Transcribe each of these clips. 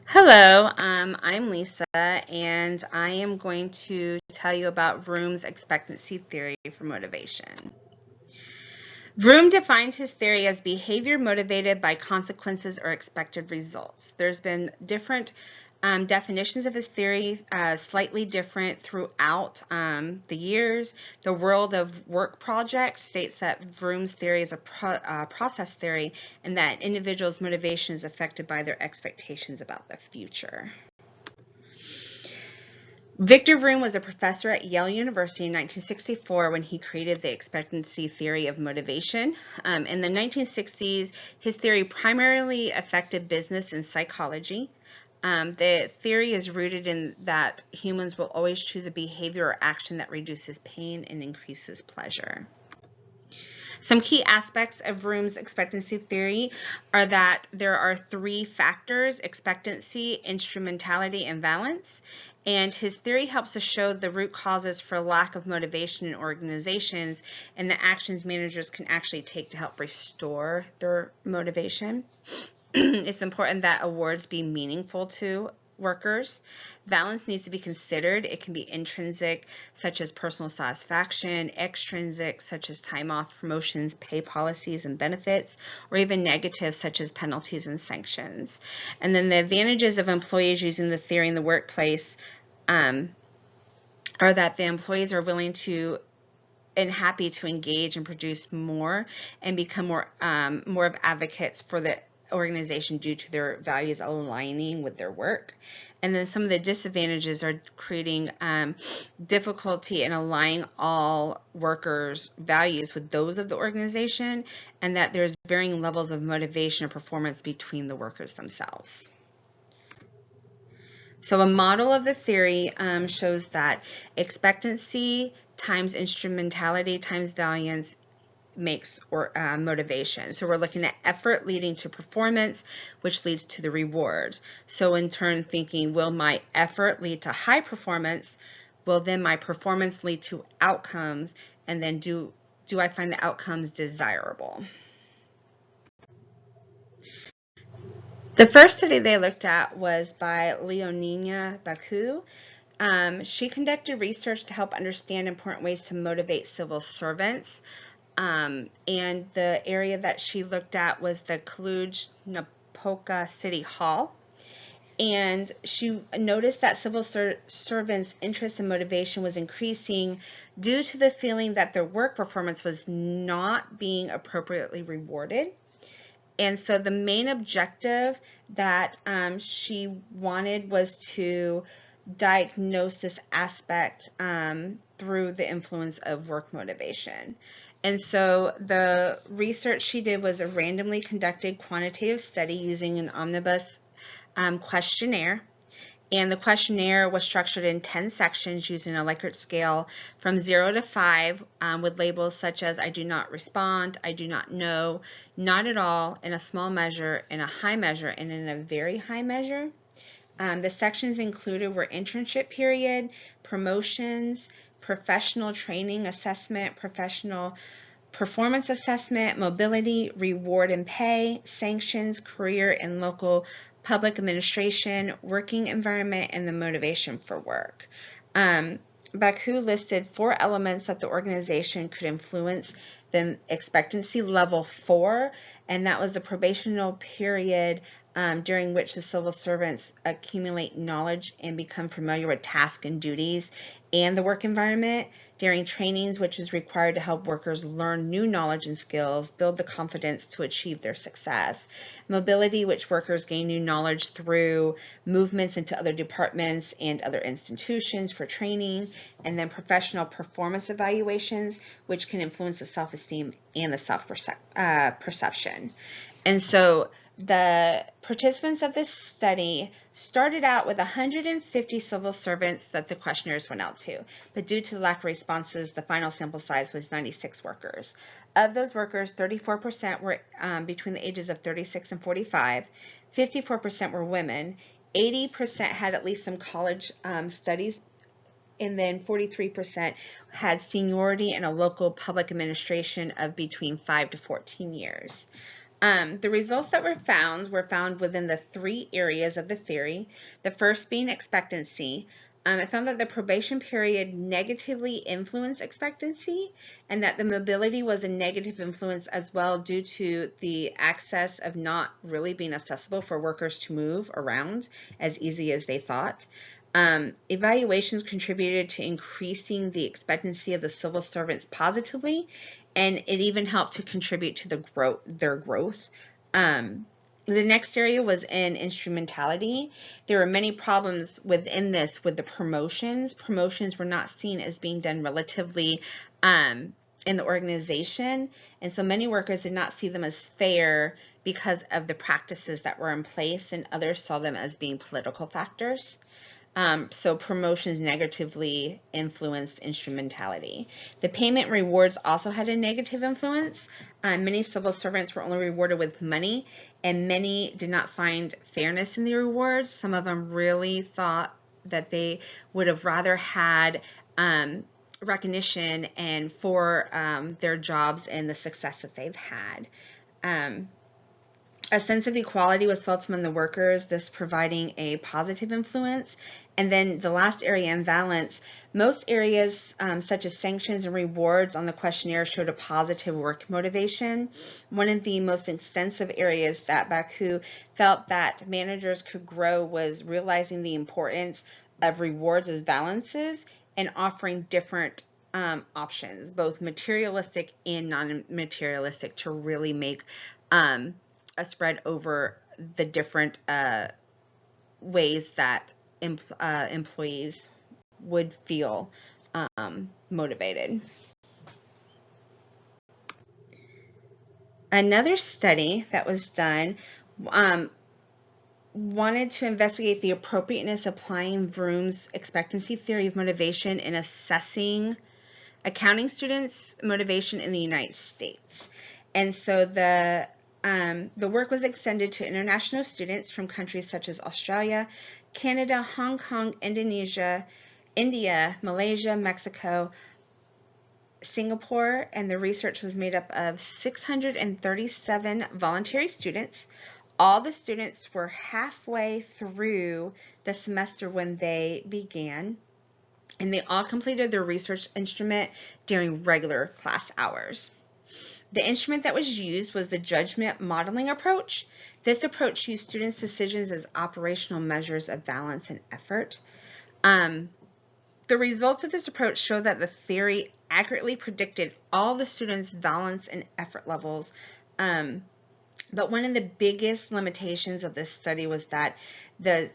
Hello, I'm Lisa, and I am going to tell you about Vroom's expectancy theory for motivation. Vroom defined his theory as behavior motivated by consequences or expected results. There's been different definitions of his theory, slightly different throughout the years. The World of Work Project states that Vroom's theory is a process theory and that individuals' motivation is affected by their expectations about the future. Victor Vroom was a professor at Yale University in 1964 when he created the expectancy theory of motivation. In the 1960s, his theory primarily affected business and psychology. The theory is rooted in that humans will always choose a behavior or action that reduces pain and increases pleasure. Some key aspects of Vroom's expectancy theory are that there are three factors: expectancy, instrumentality, and valence. And his theory helps us show the root causes for lack of motivation in organizations and the actions managers can actually take to help restore their motivation. It's important that awards be meaningful to workers. Valence needs to be considered. It can be intrinsic, such as personal satisfaction, extrinsic, such as time off, promotions, pay policies, and benefits, or even negative, such as penalties and sanctions. And then the advantages of employees using the theory in the workplace are that the employees are willing to and happy to engage and produce more and become more of advocates for the organization due to their values aligning with their work. And then some of the disadvantages are creating difficulty in aligning all workers' values with those of the organization, and that there's varying levels of motivation and performance between the workers themselves. So a model of the theory shows that expectancy times instrumentality times valence makes motivation. So we're looking at effort leading to performance, which leads to the rewards. So in turn thinking, will my effort lead to high performance? Will then my performance lead to outcomes? And then do I find the outcomes desirable? The first study they looked at was by Leonina Baku. She conducted research to help understand important ways to motivate civil servants. And the area that she looked at was the Cluj-Napoca City Hall. And she noticed that civil servants' interest and motivation was increasing due to the feeling that their work performance was not being appropriately rewarded. And so the main objective that she wanted was to diagnose this aspect through the influence of work motivation. And so the research she did was a randomly conducted quantitative study using an omnibus questionnaire. And the questionnaire was structured in 10 sections using a Likert scale from 0 to 5 with labels such as I do not respond, I do not know, not at all, in a small measure, in a high measure, and in a very high measure. The sections included were internship period, promotions, professional training assessment, professional performance assessment, mobility, reward and pay, sanctions, career and local public administration, working environment, and the motivation for work. Baku listed 4 elements that the organization could influence the expectancy level 4, and that was the probational period during which the civil servants accumulate knowledge and become familiar with tasks and duties, and the work environment during trainings, which is required to help workers learn new knowledge and skills, build the confidence to achieve their success. Mobility, which workers gain new knowledge through movements into other departments and other institutions for training. And then professional performance evaluations, which can influence the self-esteem and the self-perception. And so the participants of this study started out with 150 civil servants that the questionnaires went out to, but due to the lack of responses, the final sample size was 96 workers. Of those workers, 34% were between the ages of 36 and 45, 54% were women, 80% had at least some college studies, and then 43% had seniority in a local public administration of between 5 to 14 years. The results that were found within the 3 areas of the theory. The first being expectancy. It found that the probation period negatively influenced expectancy, and that the mobility was a negative influence as well due to the access of not really being accessible for workers to move around as easy as they thought. Evaluations contributed to increasing the expectancy of the civil servants positively, and it even helped to contribute to their growth. The next area was in instrumentality. There were many problems within this with the promotions. Promotions were not seen as being done relatively in the organization, and so many workers did not see them as fair because of the practices that were in place, and others saw them as being political factors. So promotions negatively influenced instrumentality. The payment rewards also had a negative influence. Many civil servants were only rewarded with money, and many did not find fairness in the rewards. Some of them really thought that they would have rather had recognition and for their jobs and the success that they've had. A sense of equality was felt among the workers, this providing a positive influence. And then the last area, imbalance. Most areas, such as sanctions and rewards on the questionnaire, showed a positive work motivation. One of the most extensive areas that Baku felt that managers could grow was realizing the importance of rewards as balances and offering different options, both materialistic and non-materialistic, to really make a spread over the different ways that employees would feel motivated. Another study that was done wanted to investigate the appropriateness of applying Vrooms' expectancy theory of motivation in assessing accounting students' motivation in the United States. And so the work was extended to international students from countries such as Australia, Canada, Hong Kong, Indonesia, India, Malaysia, Mexico, Singapore, and the research was made up of 637 voluntary students. All the students were halfway through the semester when they began, and they all completed their research instrument during regular class hours. The instrument that was used was the judgment modeling approach. This approach used students' decisions as operational measures of balance and effort. The results of this approach show that the theory accurately predicted all the students' balance and effort levels. But one of the biggest limitations of this study was that the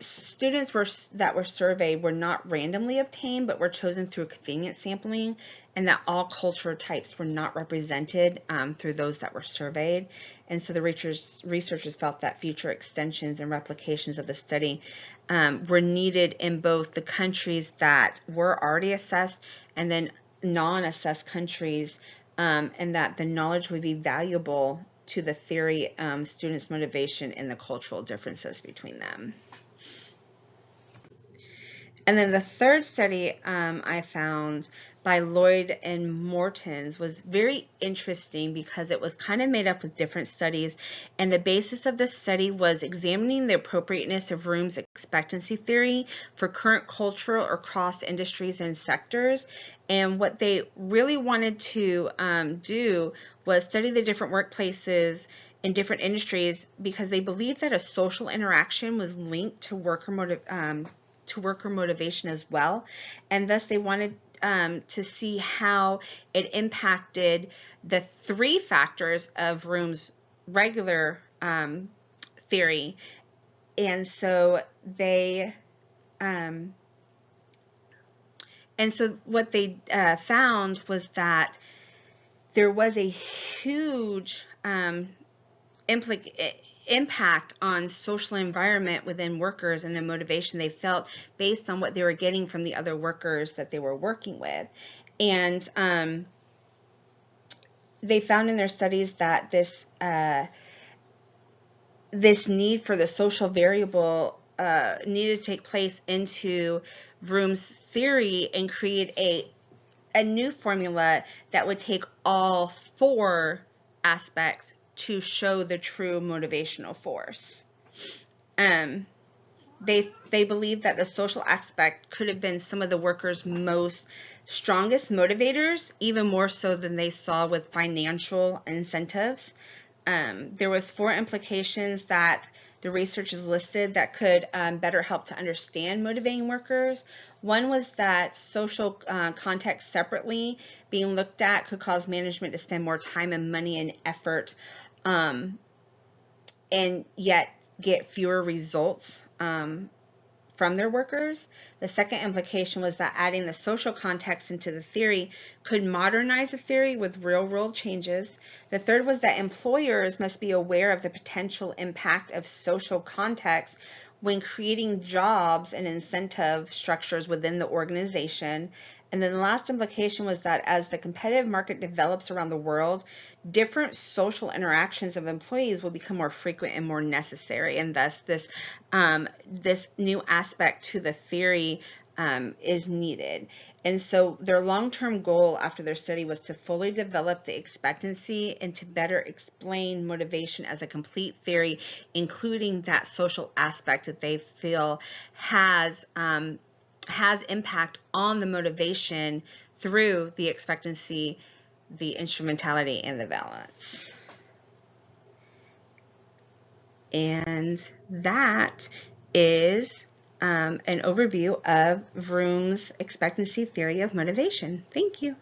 students that were surveyed were not randomly obtained, but were chosen through convenience sampling, and that all culture types were not represented through those that were surveyed. And so the researchers felt that future extensions and replications of the study were needed in both the countries that were already assessed and then non-assessed countries, and that the knowledge would be valuable to the theory students' motivation and the cultural differences between them. And then the third study I found by Lloyd and Mortons was very interesting because it was kind of made up with different studies, and the basis of this study was examining the appropriateness of Vrooms' expectancy theory for current cultural or cross industries and sectors. And what they really wanted to do was study the different workplaces in different industries, because they believed that a social interaction was linked to worker motivation as well, and thus they wanted to see how it impacted the 3 factors of Vrooms' regular theory. And so what they found was that there was a huge impact on social environment within workers and the motivation they felt based on what they were getting from the other workers that they were working with. And they found in their studies that this need for the social variable needed to take place into Vrooms' theory and create a new formula that would take all 4 aspects to show the true motivational force. They believe that the social aspect could have been some of the workers' most strongest motivators, even more so than they saw with financial incentives. There was 4 implications that the researchers listed that could better help to understand motivating workers. One was that social context separately being looked at could cause management to spend more time and money and effort, and yet get fewer results from their workers. The second implication was that adding the social context into the theory could modernize the theory with real-world changes. The third was that employers must be aware of the potential impact of social context when creating jobs and incentive structures within the organization. And then the last implication was that as the competitive market develops around the world, different social interactions of employees will become more frequent and more necessary, and thus this new aspect to the theory is needed. And so their long-term goal after their study was to fully develop the expectancy and to better explain motivation as a complete theory, including that social aspect that they feel has impact on the motivation through the expectancy, the instrumentality, and the balance. And that is an overview of Vroom's expectancy theory of motivation. Thank you.